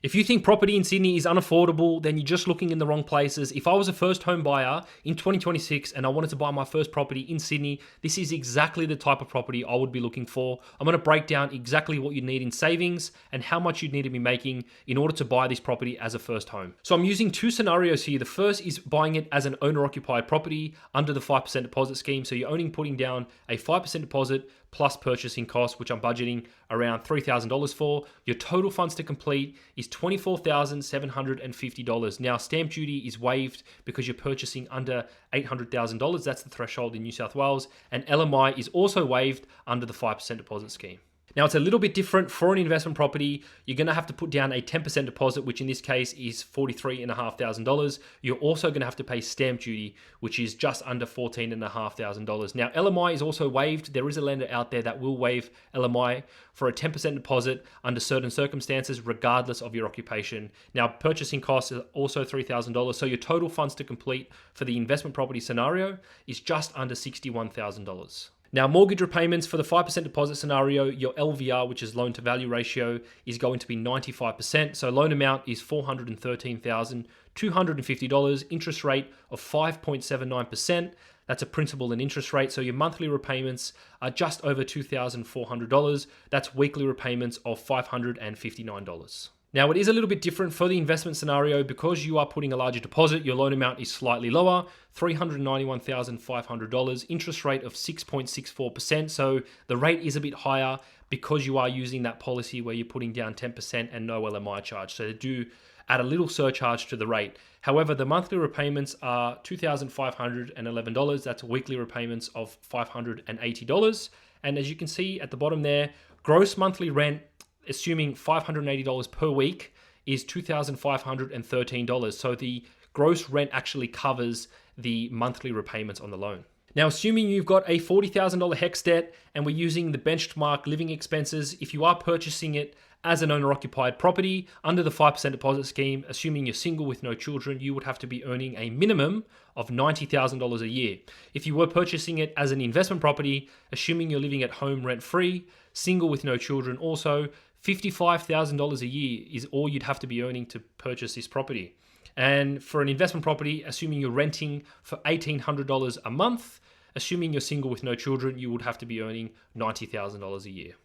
If you think property in Sydney is unaffordable, then you're just looking in the wrong places. If I was a first home buyer in 2026 and I wanted to buy my first property in Sydney, this is exactly the type of property I would be looking for. I'm going to break down exactly what you need in savings and how much you'd need to be making in order to buy this property as a first home. So I'm using two scenarios here. The first is buying it as an owner-occupied property under the 5% deposit scheme. So you're only putting down a 5% deposit plus purchasing costs, which I'm budgeting around $3,000 for. Your total funds to complete is $24,750. Now, stamp duty is waived because you're purchasing under $800,000. That's the threshold in New South Wales. And LMI is also waived under the 5% deposit scheme. Now, it's a little bit different for an investment property. You're going to have to put down a 10% deposit, which in this case is $43,500. You're also going to have to pay stamp duty, which is just under $14,500. Now, LMI is also waived. There is a lender out there that will waive LMI for a 10% deposit under certain circumstances, regardless of your occupation. Now, purchasing costs is also $3,000. So your total funds to complete for the investment property scenario is just under $61,000. Now, mortgage repayments for the 5% deposit scenario, your LVR, which is loan to value ratio, is going to be 95%. So loan amount is $413,250, interest rate of 5.79%. That's a principal and interest rate. So your monthly repayments are just over $2,400. That's weekly repayments of $559. Now, it is a little bit different for the investment scenario because you are putting a larger deposit. Your loan amount is slightly lower, $391,500, interest rate of 6.64%. So the rate is a bit higher because you are using that policy where you're putting down 10% and no LMI charge. So they do add a little surcharge to the rate. However, the monthly repayments are $2,511. That's weekly repayments of $580. And as you can see at the bottom there, gross monthly rent, assuming $580 per week, is $2,513. So the gross rent actually covers the monthly repayments on the loan. Now, assuming you've got a $40,000 HEX debt and we're using the benchmark living expenses, if you are purchasing it as an owner-occupied property under the 5% deposit scheme, assuming you're single with no children, you would have to be earning a minimum of $90,000 a year. If you were purchasing it as an investment property, assuming you're living at home rent-free, single with no children also, $55,000 a year is all you'd have to be earning to purchase this property. And for an investment property, assuming you're renting for $1,800 a month, assuming you're single with no children, you would have to be earning $90,000 a year.